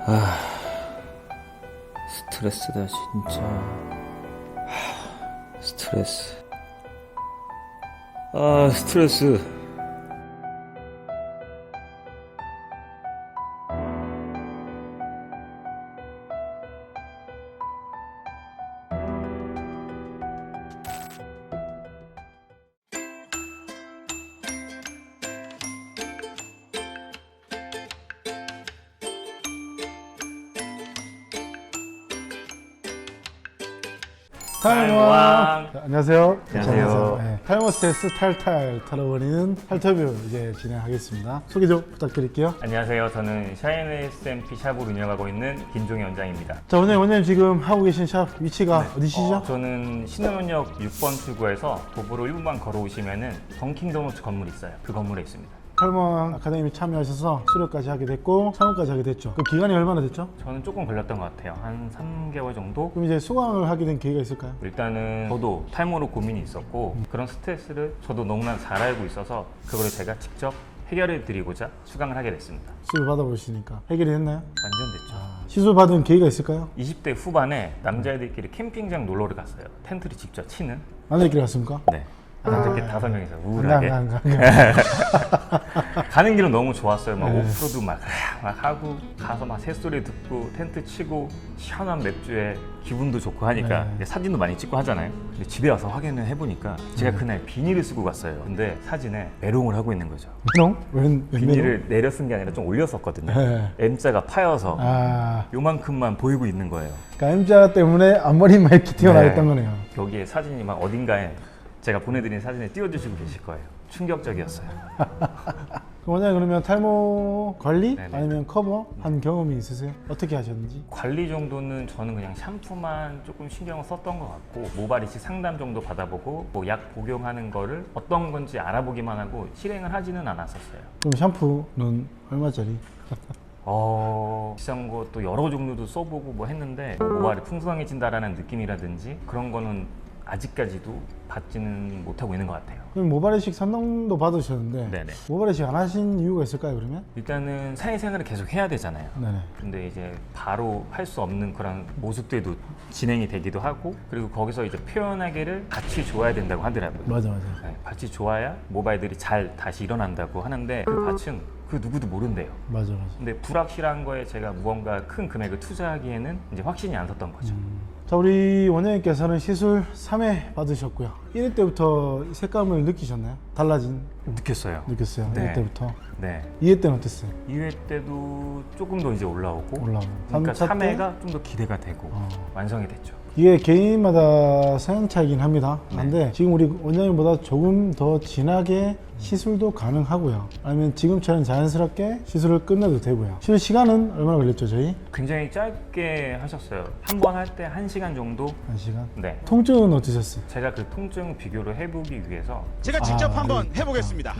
아, 스트레스다 진짜. 스트레스. 아, 스트레스. 타임왕. 안녕하세요. 안녕하세요. 네, 타이머 스트레스 탈탈 털어버리는 탈터뷰 이제 진행하겠습니다. 소개 좀 부탁드릴게요. 안녕하세요. 저는 샤인 SMP 샵을 운영하고 있는 김종희 원장입니다. 자, 원장님 지금 하고 계신 샵 위치가 어디시죠? 저는 신논현역 6번 출구에서 도보로 1분만 걸어오시면은 던킨도너츠 건물이 있어요. 그 건물에 있습니다. 탈모왕 아카데미 참여하셔서 수료까지 하게 됐고 창업까지 하게 됐죠. 그 기간이 얼마나 됐죠? 저는 조금 걸렸던 것 같아요. 한 3개월 정도? 그럼 이제 수강을 하게 된 계기가 있을까요? 일단은 저도 탈모로 고민이 있었고 그런 스트레스를 저도 너무나 잘 알고 있어서 그거를 제가 직접 해결해 드리고자 수강을 하게 됐습니다. 수료 받아보시니까 해결이 됐나요? 완전 됐죠. 시술 받은 계기가 있을까요? 20대 후반에 남자애들끼리 캠핑장 놀러를 갔어요. 텐트를 직접 치는. 남자끼리 갔습니까? 네. 남자끼리 5명이서 우울하게. 가는 길은 너무 좋았어요. 막 오프로드 막 하고 가서 막 새소리 듣고 텐트 치고 시원한 맥주에 기분도 좋고 하니까 사진도 많이 찍고 하잖아요. 근데 집에 와서 확인을 해보니까 제가 그날 비닐을 쓰고 갔어요. 근데 사진에 메롱을 하고 있는 거죠. 메롱? 웬 비닐을 내려 쓴 게 아니라 좀 올렸었거든요. 네. M자가 파여서 요만큼만 보이고 있는 거예요. 그러니까 M자 때문에 앞머리만 이렇게 튀어나왔던 거네요. 여기에 사진이 막 어딘가에 제가 보내드린 사진에 띄워주시고 계실 거예요. 충격적이었어요. 원장님 그러면 탈모 관리 네네. 아니면 커버 한 경험이 있으세요? 어떻게 하셨는지? 관리 정도는 저는 그냥 샴푸만 조금 신경을 썼던 것 같고 모발 이식 상담 정도 받아보고 뭐 약 복용하는 거를 어떤 건지 알아보기만 하고 실행을 하지는 않았었어요. 그럼 샴푸는 얼마짜리? 비싼 것도 여러 종류도 써보고 뭐 했는데 모발이 풍성해진다라는 느낌이라든지 그런 거는 아직까지도 받지는 못하고 있는 것 같아요. 그럼 모발이식 상담도 받으셨는데 네네. 모발이식 안 하신 이유가 있을까요 그러면? 일단은 사회생활을 계속 해야 되잖아요. 네네. 근데 이제 바로 할 수 없는 그런 모습들도 진행이 되기도 하고 그리고 거기서 이제 표현하기를 같이 좋아야 된다고 하더라고요. 맞아. 네, 밭이 좋아야 모발들이 잘 다시 일어난다고 하는데 그 밭은 그 누구도 모른대요. 맞아. 근데 불확실한 거에 제가 무언가 큰 금액을 투자하기에는 이제 확신이 안 섰던 거죠. 자, 우리 원장님께서는 시술 3회 받으셨고요. 1회 때부터 색감을 느끼셨나요? 달라진 느꼈어요. 느꼈어요. 네. 1회 때부터. 네. 2회 때는 어땠어요? 2회 때도 조금 더 이제 올라오고 올라오고. 그러니까 3차 때? 3회가 좀 더 기대가 되고 완성이 됐죠. 이게 개인마다 성향 차이긴 합니다. 네. 근데 지금 우리 원장님보다 조금 더 진하게 시술도 가능하고요. 아니면 지금처럼 자연스럽게 시술을 끝내도 되고요. 시술 시간은 얼마나 걸렸죠, 저희? 굉장히 짧게 하셨어요. 한 번 할 때 1시간 정도? 1시간? 네. 통증은 어떠셨어요? 제가 그 통증 비교를 해보기 위해서 제가 직접 한번 해보겠습니다.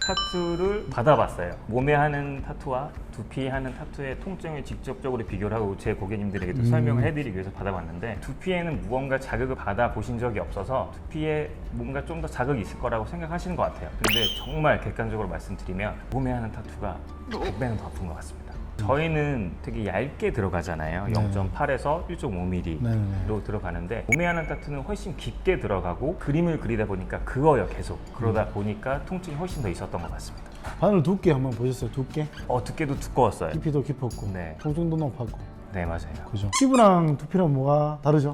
타투를 받아봤어요. 몸에 하는 타투와 두피에 하는 타투의 통증을 직접적으로 비교를 하고 제 고객님들에게도 설명을 해드리기 위해서 받아봤는데 두피에는 무언가 자극을 받아보신 적이 없어서 두피에 뭔가 좀 더 자극이 있을 거라고 생각하시는 것 같아요. 근데 정말 객관적으로 말씀드리면 몸에 하는 타투가 100배는 더 아픈 것 같습니다. 저희는 되게 얇게 들어가잖아요. 네. 0.8에서 1.5mm로 네네. 들어가는데 몸에 하는 타투는 훨씬 깊게 들어가고 그림을 그리다 보니까 그어요 계속. 그러다 보니까 통증이 훨씬 더 있었던 것 같습니다. 바늘 두께 한번 보셨어요? 두께? 두께도 두꺼웠어요. 깊이도 깊었고 네. 통증도 높았고 네, 맞아요. 그죠? 피부랑 두피랑 뭐가 다르죠?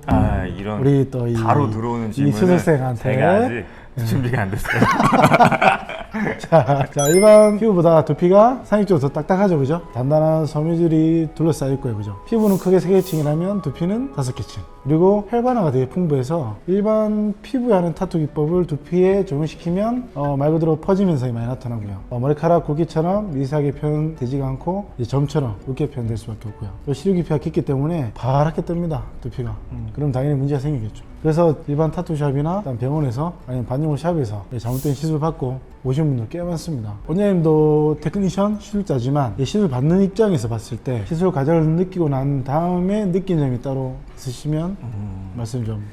이런 우리 또 이 바로 들어오는 이 질문은 수술생한테 제가 아직 준비가 안 됐어요. 자, 일반 피부보다 두피가 상식적으로 더 딱딱하죠, 그죠? 단단한 섬유질이 둘러싸여 있고요, 그죠? 피부는 크게 3개층이라면 두피는 5개층. 그리고 혈관화가 되게 풍부해서 일반 피부에 하는 타투 기법을 두피에 적용시키면 말 그대로 퍼짐 현상이 많이 나타나고요. 머리카락 굵기처럼 미세하게 표현되지가 않고 이제 점처럼 굵게 표현될 수밖에 없고요. 또 시료 깊이가 깊기 때문에 파랗게 뜹니다, 두피가. 그럼 당연히 문제가 생기겠죠. 그래서 일반 타투샵이나 병원에서 아니면 반영호 샵에서 잘못된 시술 받고 오신 분들 꽤 많습니다. 원장님도 테크니션 시술자지만 시술 받는 입장에서 봤을 때 시술 과정을 느끼고 난 다음에 느낀 점이 따로 있으시면 말씀 좀.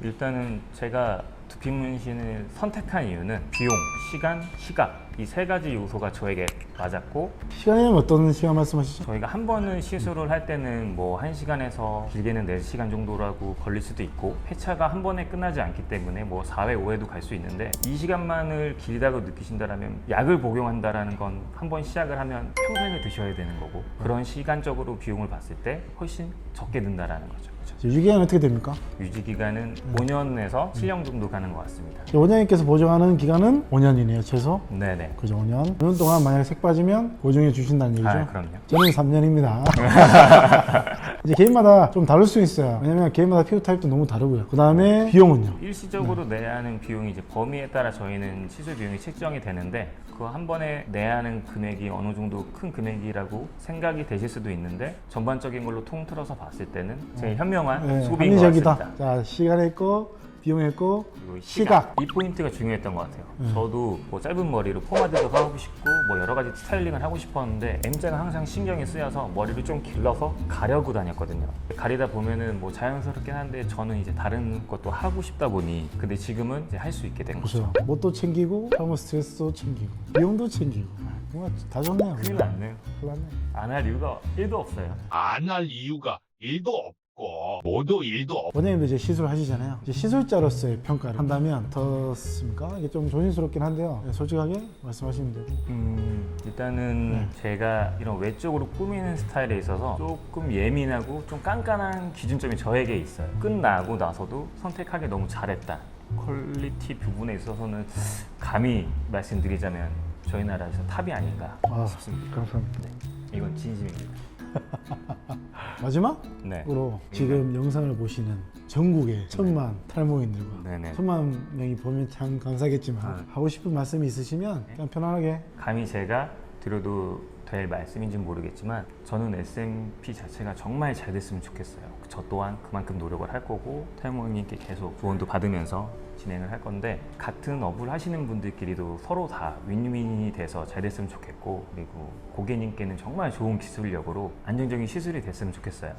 일단은 제가 두피 문신을 선택한 이유는 비용, 시간, 시각 이 세 가지 요소가 저에게 맞았고, 시간에는 어떤 시간 말씀하시죠? 저희가 한 번은 시술을 할 때는 뭐 1시간에서 길게는 4시간 정도라고 걸릴 수도 있고, 회차가 한 번에 끝나지 않기 때문에 뭐 4회, 5회도 갈 수 있는데, 이 시간만을 길다고 느끼신다면 약을 복용한다라는 건 한 번 시작을 하면 평생을 드셔야 되는 거고, 그런 시간적으로 비용을 봤을 때 훨씬 적게 든다라는 거죠. 그렇죠? 유기간은 어떻게 됩니까? 유지 기간은 5년에서 7년 정도 가는 것 같습니다. 원장님께서 보증하는 기간은 5년이네요, 최소. 네네. 그죠, 5년. 5년 동안 만약에 색 빠지면 보증해 주신다는 얘기죠? 아, 그럼요. 저는 3년입니다. 이제 개인마다 좀 다를 수 있어요. 왜냐면 개인마다 피부 타입도 너무 다르고요. 그 다음에 비용은요? 일시적으로 내야 하는 비용이 이제 범위에 따라 저희는 시술 비용이 책정이 되는데, 그 한 번에 내야 하는 금액이 어느 정도 큰 금액이라고 생각이 되실 수도 있는데, 전반적인 걸로 통틀어서 봤을 때는 제일 현명한 네, 소비인 것 합리적이다. 같습니다. 자, 시간에 있고, 비용에 있고, 그리고 시각. 이 포인트가 중요했던 것 같아요. 저도 뭐 짧은 머리로 포마드도 하고 싶고 뭐 여러 가지 스타일링을 하고 싶었는데, M자가 항상 신경이 쓰여서 머리를 좀 길러서 가려고 다녔거든요. 가리다 보면은 뭐 자연스럽긴 한데, 저는 이제 다른 것도 하고 싶다 보니, 근데 지금은 이제 할 수 있게 된 거죠. 그죠. 뭣도 챙기고, 사무 스트레스도 챙기고, 비용도 챙기고. 뭔가 다 좋네요. 큰일 났네요. 큰일 났네. 안 할 이유가 1도 없어요. 안 할 이유가 1도 없고 모두 1도 없고 원장님도 이제 시술 하시잖아요. 이제 시술자로서의 평가를 한다면 어떻습니까? 이게 좀 조심스럽긴 한데요. 네, 솔직하게 말씀하시면 되고. 일단은 제가 이런 외적으로 꾸미는 스타일에 있어서 조금 예민하고 좀 깐깐한 기준점이 저에게 있어요. 끝나고 나서도 선택하기 너무 잘했다. 퀄리티 부분에 있어서는 감히 말씀드리자면 저희 나라에서 탑이 아닌가 싶습니다. 감사합니다. 네, 이건 진심입니다. 마지막으로 네. 지금 영상을 보시는 전국의 1000만 탈모인들과 네네. 1000만 명이 보면 참 감사하겠지만 하고 싶은 말씀이 있으시면 그냥 편안하게. 감히 제가 드려도 될 말씀인지는 모르겠지만, 저는 SMP 자체가 정말 잘 됐으면 좋겠어요. 저 또한 그만큼 노력을 할 거고, 탈모님께 계속 조언도 받으면서 진행을 할 건데, 같은 업을 하시는 분들끼리도 서로 다 윈윈이 돼서 잘 됐으면 좋겠고, 그리고 고객님께는 정말 좋은 기술력으로 안정적인 시술이 됐으면 좋겠어요.